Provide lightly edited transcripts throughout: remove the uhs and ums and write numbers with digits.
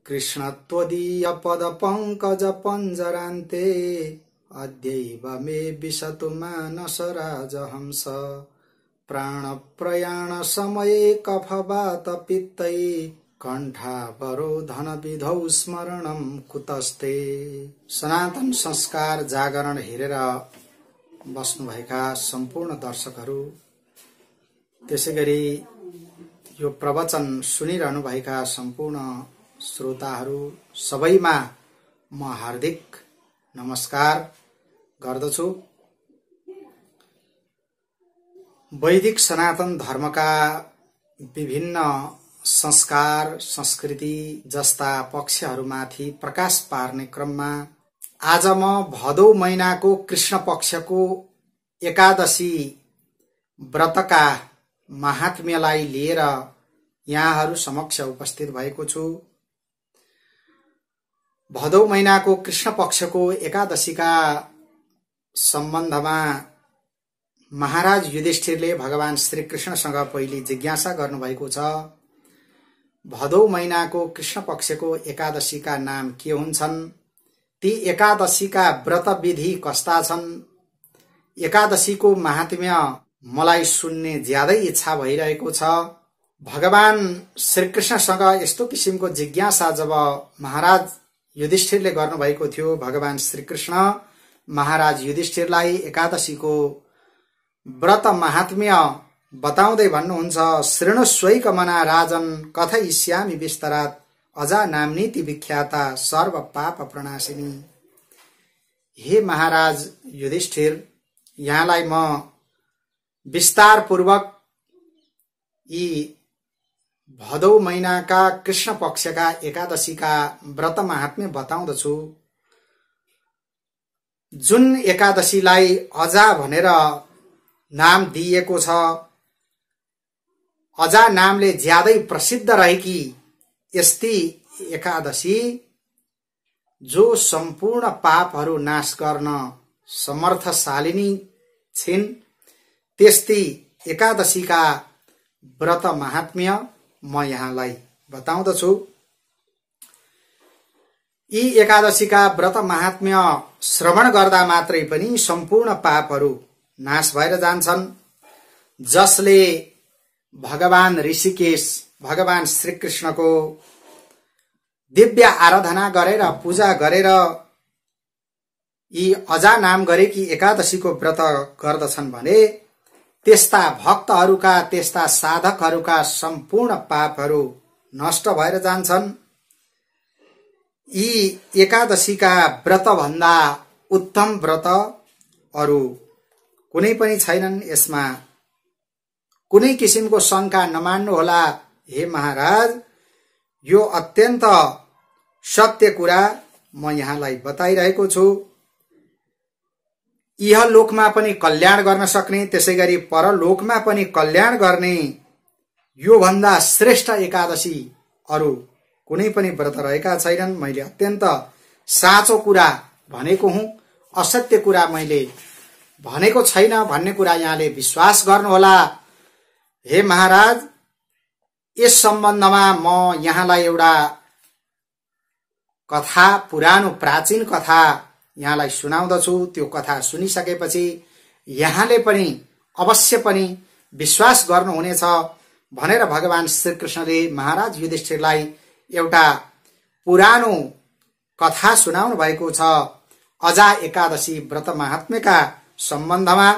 कृष्ण त्वदीय पद पंकज पंजरान्ते अद्यैव मे विशतु मानस राजहंस प्राण प्रयाण समये कफवात पित्तै कण्ठावरोधन विधौ स्मरणं कुतस्ते। सनातन संस्कार जागरण हेरेर बस्नुभएका सम्पूर्ण दर्शकहरू, त्यसैगरी यो प्रवचन सुनिरहनुभएका सम्पूर्ण श्रोताहरू सबैमा म हार्दिक नमस्कार गर्दछु। वैदिक सनातन धर्मका विभिन्न संस्कार संस्कृति जस्ता पक्षहरूमाथि प्रकाश पार्ने क्रममा आज म भदौ महिनाको कृष्ण पक्षको एकादशी व्रतका महात्म्यलाई लिएर यहाँहरू समक्ष उपस्थित भएको छु। भदौ महिनाको कृष्ण पक्षको एकादशीका सम्बन्धमा महाराज युधिष्ठिरले भगवान श्री कृष्णसँग पहिले जिज्ञासा गर्नुभएको छ। भदौ महिनाको कृष्ण पक्षको एकादशीका नाम के हुन्छन्, ती एकादशीका व्रत विधि कस्ता छन्, एकादशीको महात्म्य मलाई सुन्ने ज्यादै इच्छा भइरहेको छ। भगवान श्रीकृष्णसँग यस्तो किसिमको जिज्ञासा जब महाराज युधिष्ठिरले गर्नुभएको थियो, भगवान श्रीकृष्ण महाराज युधिष्ठिरलाई एकादशीको व्रत महात्म्य बताउँदै भन्नुहुन्छ, शृणुष्वैकमना राजन कथयिष्यामि विस्तरात् अजा नाम्नीति विख्याता सर्व पाप प्रणाशिनी। हे महाराज युधिष्ठिर, यहाँलाई म विस्तार पूर्वक यी भदौ महिनाका कृष्ण पक्षका एकादशीका व्रत महात्म्य बताउँदछु। जुन एकादशीलाई अजा भनेर नाम दिइएको छ, अजा नामले ज्यादै प्रसिद्ध रहेकी यस्ती एकादशी जो सम्पूर्ण पापहरू नाश गर्न समर्थशालिनी छिन्, त्यस्ती एकादशीका व्रत महात्म्य म यहाँलाई बताउँदछु। यी एकादशीका व्रत महात्म्य श्रवण गर्दा मात्रै पनि सम्पूर्ण पापहरू नाश भएर जान्छन्। जसले भगवान ऋषिकेश भगवान श्रीकृष्णको दिव्य आराधना गरेर पूजा गरेर यी अजा नाम गरेकी एकादशीको व्रत गर्दछन् भने त्यस्ता भक्तहरूका, त्यस्ता साधकहरूका सम्पूर्ण पापहरू नष्ट भएर जान्छन्। यी एकादशीका व्रत भन्दा उत्तम व्रत अरू कुनै पनि छैनन्। यसमा कुनै किसिमको शंका नमान्नुहोला हे महाराज, यो अत्यन्त सत्य कुरा म यहाँलाई बताइरहेको छु। इह लोकमा पनि कल्याण गर्न सक्ने, त्यसैगरी परलोकमा पनि कल्याण गर्ने यो भन्दा श्रेष्ठ एकादशी अरू कुनै पनि व्रत रहेका छैनन्। मैले अत्यन्त साँचो कुरा भनेको हुँ, असत्य कुरा मैले भनेको छैन भन्ने कुरा यहाँले विश्वास गर्नुहोला। हे महाराज, यस सम्बन्धमा म यहाँलाई एउटा कथा, पुरानो प्राचीन कथा यहाँलाई सुनाउँदछु। त्यो कथा सुनिसकेपछि यहाँले पनि अवश्य पनि विश्वास गर्नुहुनेछ भनेर भगवान श्रीकृष्णले महाराज युधिष्ठिरलाई एउटा पुरानो कथा सुनाउनु भएको छ। अजा एकादशी व्रत महात्म्यका सम्बन्धमा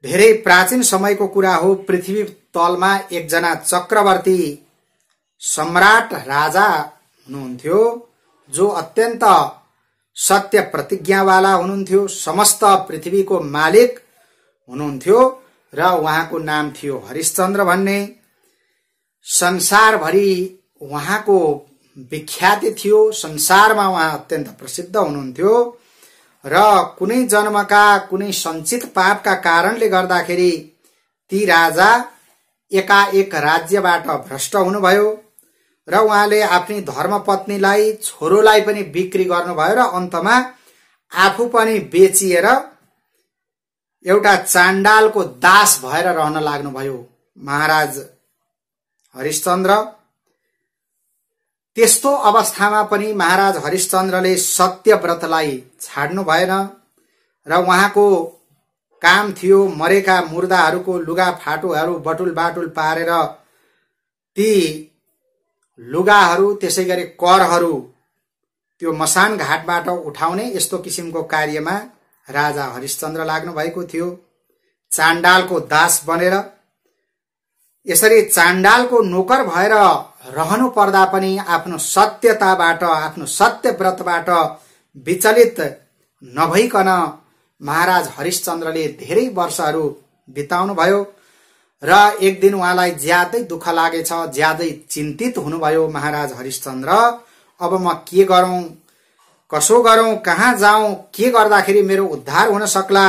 धेरै प्राचीन समयको कुरा हो। पृथ्वी तलमा एकजना चक्रवर्ती सम्राट राजा हुनुहुन्थ्यो, जो अत्यन्त सत्य प्रतिज्ञावाला हुनुहुन्थ्यो, समस्त पृथ्वीको मालिक हुनुहुन्थ्यो र उहाँको नाम थियो हरिश्चन्द्र भन्ने। संसारभरि उहाँको विख्याति थियो, संसारमा उहाँ अत्यन्त प्रसिद्ध हुनुहुन्थ्यो र कुनै जन्मका कुनै सञ्चित पापका कारणले गर्दाखेरि ती राजा एकाएक राज्यबाट भ्रष्ट हुनुभयो र उहाँले आफ्नी धर्मपत्नीलाई, छोरोलाई पनि बिक्री गर्नुभयो र अन्तमा आफू पनि बेचिएर एउटा चाण्डालको दास भएर रहन लाग्नुभयो महाराज हरिश्चन्द्र। त्यस्तो अवस्थामा पनि महाराज हरिश्चन्द्रले सत्यव्रतलाई छाड्नु भएन र उहाँको काम थियो मरेका मुर्दाहरूको लुगा फाटोहरू बटुल बाटुल पारेर ती लुगाहरू त्यसैगरी करहरू त्यो मसान घाटबाट उठाउने यस्तो किसिमको कार्यमा राजा हरिश्चन्द्र लाग्नु भएको थियो। चाण्डालको दास बनेर यसरी चाण्डालको नोकर भएर रहनु पर्दा पनि आफ्नो सत्यताबाट आफ्नो सत्यव्रतबाट विचलित नभइकन महाराज हरिश्चन्द्रले धेरै वर्षहरू बिताउनु भयो र एक दिन उहाँलाई ज्यादै दुःख लागेछ, ज्यादै चिन्तित हुनुभयो महाराज हरिश्चन्द्र। अब म के गरौं, कसो गरौं, कहाँ जाऊं, के गर्दाखेरि मेरो उद्धार हुन सक्ला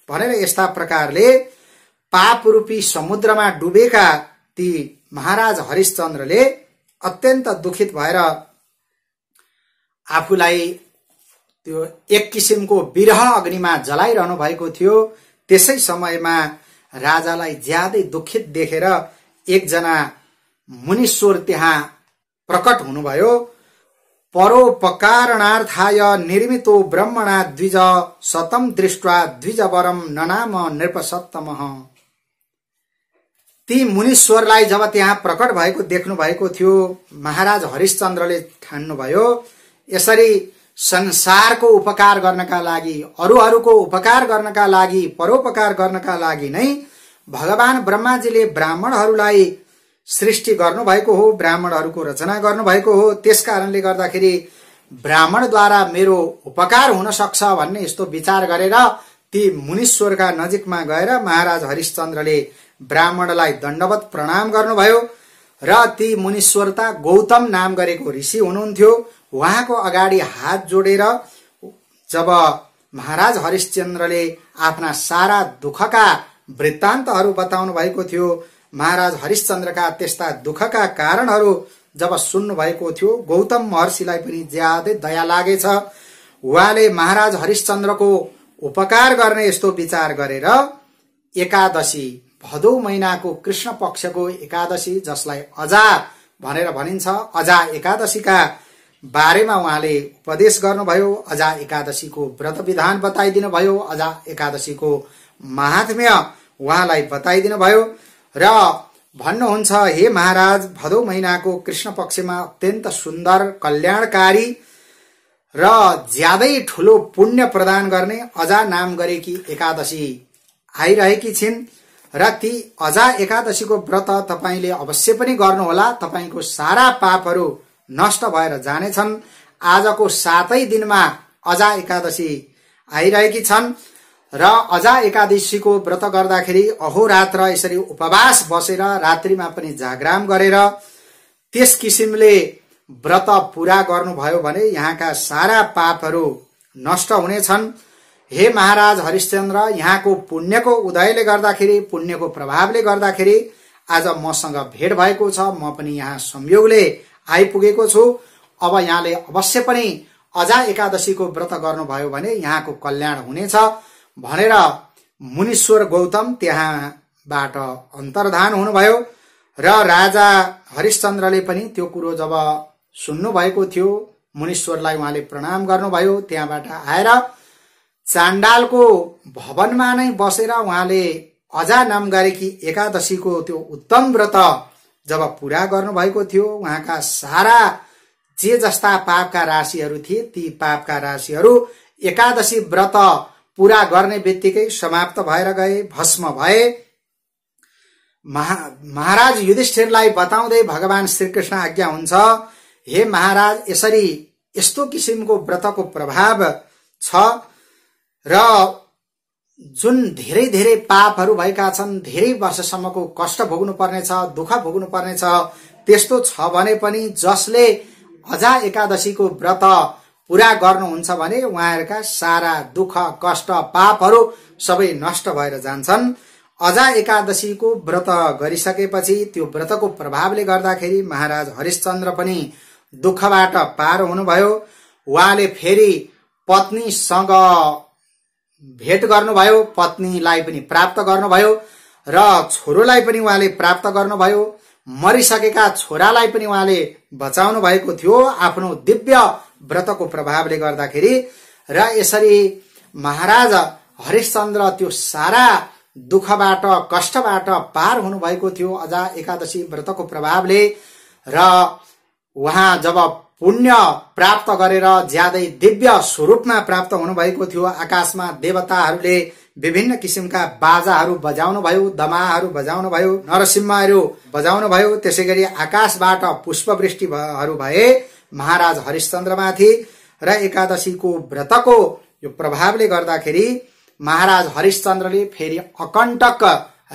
भनेर यस्ता प्रकारले पाप रूपी समुद्रमा डुबेका ती महाराज हरिश्चन्द्रले अत्यन्त दुखित भएर आफूलाई त्यो एक किसिमको विरह अग्निमा जलाइरहनु भएको थियो। त्यसै समयमा राजालाई ज्यादै दुखित देखेर एकजना मुनीश्वर त्यहाँ प्रकट हुनुभयो। परोपकारणार्थाय निर्मितो ब्रह्मणा द्विज शतम दृष्ट्वा द्विजवरम ननाम नृपसत्तमः। ती मुनीश्वरलाई जब त्यहाँ प्रकट भएको देख्नु भएको थियो, महाराज हरिश्चन्द्रले ठान्नुभयो यसरी संसारको उपकार गर्नका लागि, अरूहरूको उपकार गर्नका लागि, परोपकार गर्नका लागि नै भगवान ब्रह्माजीले ब्राह्मणहरूलाई सृष्टि गर्नुभएको हो, ब्राह्मणहरूको रचना गर्नुभएको हो। त्यसकारणले गर्दाखेरि ब्राह्मणद्वारा मेरो उपकार हुन सक्छ भन्ने यस्तो विचार गरेर ती मुनीश्वरका नजिकमा गएर महाराज हरिश्चन्द्रले ब्राह्मणलाई दण्डवत प्रणाम गर्नुभयो र ती मुनीश्वरता गौतम नाम गरेको ऋषि हुनुहुन्थ्यो। उहाँको अगाडि हात जोडेर जब महाराज हरिश्चन्द्रले आफ्ना सारा दुःखका वृत्तान्तहरू बताउनु भएको थियो, महाराज हरिश्चन्द्रका त्यस्ता दुःखका कारणहरू जब सुन्नु भएको थियो, गौतम महर्षिलाई पनि ज्यादै दया लागेछ। उहाँले महाराज हरिश्चन्द्रको उपकार गर्ने यस्तो विचार गरेर एकादशी, भदौ महिनाको कृष्ण पक्षको एकादशी जसलाई अजा भनेर भनिन्छ, अजा एकादशीका बारेमा उहाँले उपदेश गर्नुभयो। अजा एकादशीको व्रत विधान बताइदिनु भयो, अजा एकादशीको महात्म्य उहाँलाई बताइदिनु भयो र भन्नुहुन्छ, हे महाराज, भदौ महिनाको कृष्ण पक्षमा अत्यन्त सुन्दर, कल्याणकारी र ज्यादै ठूलो पुण्य प्रदान गर्ने अजा नाम गरेकी एकादशी आइरहेकी छिन् र ती अजा एकादशीको व्रत तपाईले अवश्य पनि गर्नुहोला। तपाईको सारा पापहरू नष्ट भएर जानेछन्। आजको 7 दिनमा अजा एकादशी आइरहेकी छन् र अजा एकादशीको व्रत गर्दाखेरि अहोरात्र यसरी उपवास बसेर रात्रिमा पनि जागराम गरेर त्यस किसिमले व्रत पूरा गर्नुभयो भने यहाँका सारा पापहरू नष्ट हुनेछन्। हे महाराज हरिश्चन्द्र, यहाँको पुण्यको उदयले गर्दाखेरि, पुण्यको प्रभावले गर्दाखेरि आज मसँग भेट भएको छ, म पनि यहाँ संयोगले आइपुगेको छु। अब यहाँले अवश्य पनि अजा एकादशीको व्रत गर्नुभयो भने यहाँको कल्याण हुनेछ भनेर मुनीश्वर गौतम त्यहाँबाट अन्तर्धान हुनुभयो र राजा हरिश्चन्द्रले पनि त्यो कुरो जब सुन्नु भएको थियो, मुनीश्वरलाई उहाँले प्रणाम गर्नुभयो। त्यहाँबाट आएर चाण्डालको भवनमा नै बसेर उहाँले अजा नाम गरेकी एकादशीको त्यो उत्तम व्रत जब पूरा गर्नुभएको थियो, उहाँका सारा जे जस्ता पापका राशिहरू थिए ती पापका राशिहरू एकादशी व्रत पूरा गर्ने बित्तिकै समाप्त भएर गए, भस्म भए। महाराज युधिष्ठिरलाई बताउँदै भगवान श्रीकृष्ण आज्ञा हुन्छ, हे महाराज, यसरी यस्तो किसिमको व्रतको प्रभाव छ र जुन धेरै धेरै पापहरू भएका छन्, धेरै वर्षसम्मको कष्ट भोग्नु पर्नेछ, दुःख भोग्नु पर्नेछ, त्यस्तो छ भने पनि जसले अजा एकादशीको व्रत पूरा गर्नुहुन्छ भने उहाँहरूका सारा दुःख, कष्ट, पापहरू सबै नष्ट भएर जान्छन्। अजा एकादशीको व्रत गरिसकेपछि त्यो व्रतको प्रभावले गर्दाखेरि महाराज हरिश्चन्द्र पनि दुःखबाट पार हुनुभयो। उहाँले फेरि पत्नीसँग भेट गर्नुभयो, पत्नीलाई पनि प्राप्त गर्नुभयो र छोरोलाई पनि उहाँले प्राप्त गर्नुभयो। मरिसकेका छोरालाई पनि उहाँले बचाउनु भएको थियो आफ्नो दिव्य व्रतको प्रभावले गर्दाखेरि। र यसरी महाराज हरिश्चन्द्र त्यो सारा दुःखबाट कष्टबाट पार हुनुभएको थियो अजा एकादशी व्रतको प्रभावले। र उहाँ जब पुण्य प्राप्त गरेर ज्यादै दिव्य स्वरूपमा प्राप्त हुनुभएको थियो, आकाशमा देवताहरूले विभिन्न किसिमका बाजाहरू बजाउनु भयो, दमाहरू बजाउनु भयो, नरसिंहहरू बजाउनु भयो। त्यसै गरी आकाशबाट पुष्पवृष्टिहरू भए महाराज हरिश्चन्द्रमाथि। र एकादशीको व्रतको यो प्रभावले गर्दाखेरि महाराज हरिश्चन्द्रले फेरि अकण्टक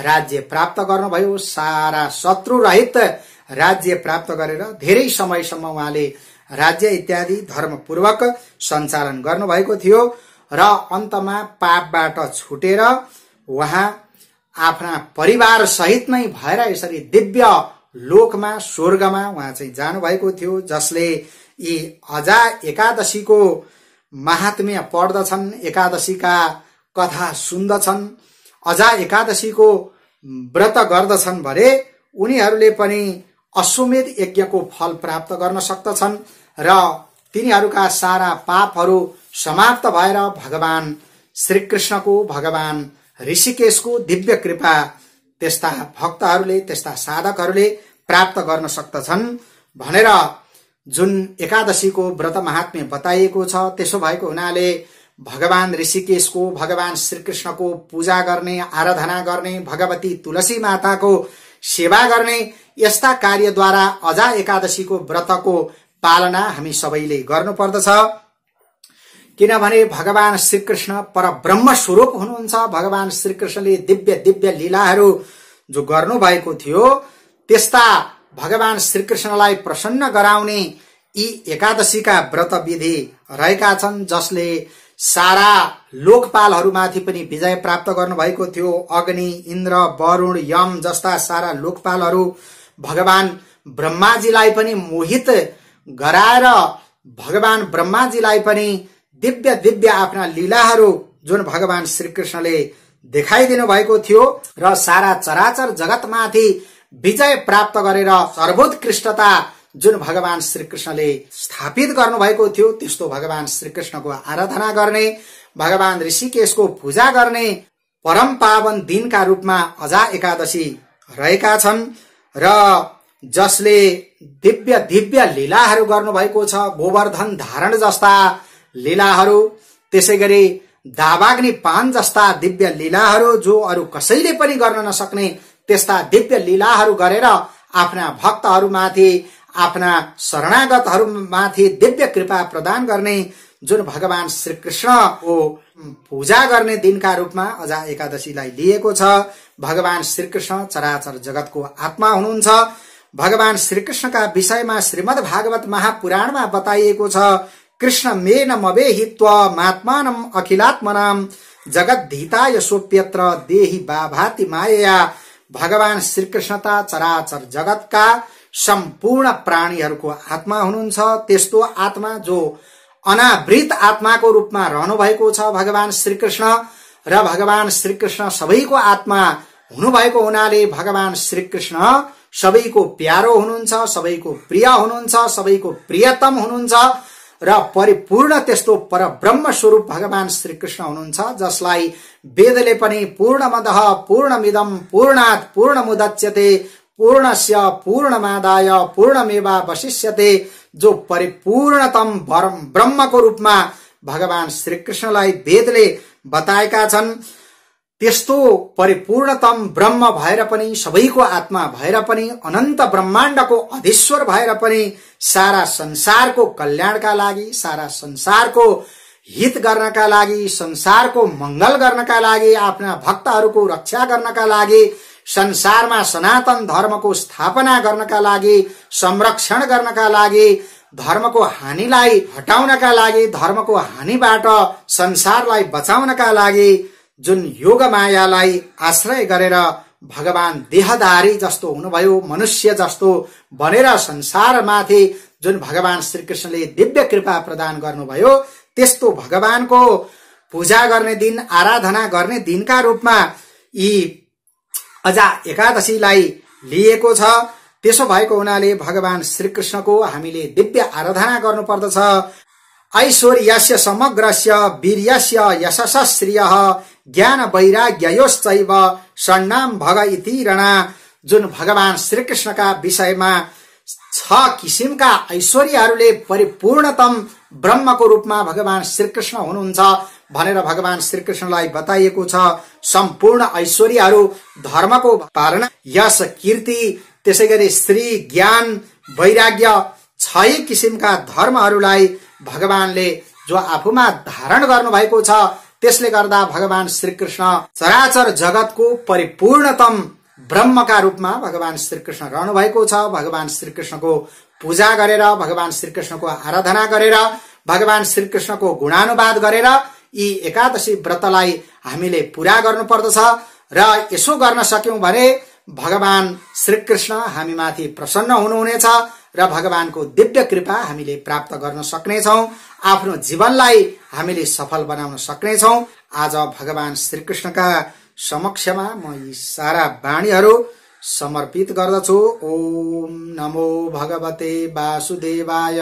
राज्य प्राप्त गर्नुभयो। सारा शत्रु रहित राज्य प्राप्त गरेर धेरै समयसम्म उहाँले राज्य इत्यादि धर्मपूर्वक सञ्चालन गर्नुभएको थियो। र अन्तमा पापबाट छुटेर उहाँ आफ्ना परिवार सहित नै भएर यसरी दिव्य लोकमा स्वर्गमा उहाँ चाहिँ जानुभएको थियो, जसले यी अजा एकादशीको महात्म्य पढ्दछन्, एकादशीका कथा सुन्दछन्, अजा एकादशीको व्रत गर्दछन् भने उनीहरूले पनि अश्वमेध यज्ञको फल प्राप्त गर्न सक्दछन् र तिनीहरूका सारा पापहरू समाप्त भएर भगवान श्रीकृष्णको, भगवान ऋषिकेशको दिव्य कृपा त्यस्ता भक्तहरूले, त्यस्ता साधकहरूले प्राप्त गर्न सक्दछन् भनेर जुन एकादशीको व्रत महात्म्य बताइएको छ। त्यसो भएको हुनाले भगवान ऋषिकेशको, भगवान श्रीकृष्णको पूजा गर्ने, आराधना गर्ने, भगवती तुलसी माताको सेवा गर्ने यस्ता कार्यद्वारा अजा एकादशीको व्रतको पालना हामी सबैले गर्नुपर्दछ। किनभने भगवान श्रीकृष्ण परब्रह्म स्वरूप हुनुहुन्छ। भगवान श्रीकृष्णले दिव्य दिव्य लीलाहरू जो गर्नु भएको थियो, त्यस्ता भगवान श्रीकृष्णलाई प्रसन्न गराउने यी एकादशीका व्रत विधि रहेका छन्, जसले सारा लोकपालहरूमाथि पनि विजय प्राप्त गर्नु भएको थियो। अग्नि, इन्द्र, वरुण, यम जस्ता सारा लोकपालहरू भगवान ब्रह्माजीलाई पनि मोहित गराएर भगवान ब्रह्माजीलाई पनि दिव्य दिव्य आफ्ना लीलाहरू जुन भगवान श्रीकृष्णले देखाइदिनु भएको थियो र सारा चराचर जगतमाथि विजय प्राप्त गरेर सर्वोत्कृष्टता जुन भगवान श्रीकृष्णले स्थापित गर्नु भएको थियो, त्यस्तो भगवान श्रीकृष्णको आराधना गर्ने, भगवान ऋषिकेशको पूजा गर्ने परम पावन दिनका रूपमा अजा एकादशी रहेका छन् र जसले दिव्य दिव्य लीलाहरू गर्नुभएको छ। गोवर्धन धारण जस्ता लीलाहरू, त्यसै गरी दावाग्नि पान जस्ता दिव्य लीलाहरू जो अरू कसैले पनि गर्न नसक्ने त्यस्ता दिव्य लीलाहरू गरेर आफ्ना भक्तहरूमाथि, आफ्ना शरणागतहरूमाथि दिव्य कृपा प्रदान गर्ने जुन भगवान श्रीकृष्णको पूजा गर्ने दिनका रूपमा अजा एकादशीलाई लिएको छ। भगवान श्रीकृष्ण चराचर जगतको आत्मा हुनुहुन्छ। भगवान श्रीकृष्णका विषयमा श्रीमद् भागवत महापुराणमा बताइएको छ, कृष्ण मेन मवेहित्व मात्मानम अखिलात्मनाम जगद्धिताय सोप्यत्र देहि बाभाति मायया। भगवान श्रीकृष्णता चराचर जगतका सम्पूर्ण प्राणीहरूको आत्मा हुनुहुन्छ। त्यस्तो आत्मा जो अनावृत आत्माको रूपमा रहनु भएको छ भगवान श्रीकृष्ण, र भगवान श्रीकृष्ण सबैको आत्मा हुनुभएको हुनाले भगवान श्रीकृष्ण सबैको प्यारो हुनुहुन्छ, सबैको प्रिय हुनुहुन्छ, सबैको प्रियतम हुनुहुन्छ र परिपूर्ण त्यस्तो परब्रह्म स्वरूप भगवान श्रीकृष्ण हुनुहुन्छ, जसलाई वेदले पनि पूर्णमदः पूर्णमिदं पूर्णात् पूर्णमुदच्यते पूर्णस्य पूर्णमादाय पूर्णमेवावशिष्यते, जो परिपूर्णतम ब्रह्मको रूपमा भगवान श्रीकृष्णलाई वेदले बताएका छन्। त्यस्तो परिपूर्णतम ब्रह्म भएर पनि, सबैको आत्मा भएर पनि, अनन्त ब्रह्माण्डको अधीश्वर भएर पनि सारा संसारको कल्याणका लागि, सारा संसारको हित गर्नका लागि, संसारको मंगल गर्नका लागि, आफ्ना भक्तहरूको रक्षा गर्नका लागि, संसारमा सनातन धर्मको स्थापना गर्नका लागि, संरक्षण गर्नका लागि, धर्मको हानिलाई हटाउनका लागि, धर्मको हानिबाट संसारलाई बचाउनका लागि जुन योग मायालाई आश्रय गरेर भगवान देहधारी जस्तो हुनुभयो, मनुष्य जस्तो बनेर संसारमाथि जुन भगवान श्रीकृष्णले दिव्य कृपा प्रदान गर्नुभयो, त्यस्तो भगवानको पूजा गर्ने दिन, आराधना गर्ने दिनका रूपमा यी अजा एकादशीलाई लिएको छ। त्यसो भएको हुनाले भगवान श्रीकृष्णको हामीले दिव्य आराधना गर्नुपर्दछ। ऐश्वर्यस्य समग्रस्य वीर्यस्य यशस्श्रियः ज्ञान वैराग्ययोश्चैव षण्णाम भग इति रणा। जुन भगवान श्रीकृष्णका विषयमा 6 किसिमका ऐश्वर्यहरूले परिपूर्णतम ब्रह्मको रूपमा भगवान श्रीकृष्ण हुनुहुन्छ भनेर भगवान श्रीकृष्णलाई बताइएको छ। सम्पूर्ण ऐश्वर्यहरू धर्मको पालना, यश, कीर्ति, त्यसैगरी श्री, ज्ञान, वैराग्य 6 किसिमका धर्महरूलाई भगवानले जो आफूमा धारण गर्नु भएको छ, त्यसले गर्दा भगवान श्रीकृष्ण चराचर जगतको परिपूर्णतम ब्रह्मका रूपमा भगवान श्रीकृष्ण रहनु भएको छ। भगवान श्रीकृष्णको पूजा गरेर, भगवान श्रीकृष्णको आराधना गरेर, भगवान श्रीकृष्णको गुणानुवाद गरेर यी एकादशी व्रतलाई हामीले पूरा गर्नुपर्दछ। र यसो गर्न सक्यौं भने भगवान श्रीकृष्ण हामीमाथि प्रसन्न हुनुहुनेछ र भगवानको दिव्य कृपा हामीले प्राप्त गर्न सक्नेछौं। आफ्नो जीवनलाई हामीले सफल बनाउन सक्नेछौं। आज भगवान श्रीकृष्णका समक्षमा म यी सारा वाणीहरू समर्पित गर्दछु। ओम नमो भगवते वासुदेवाय।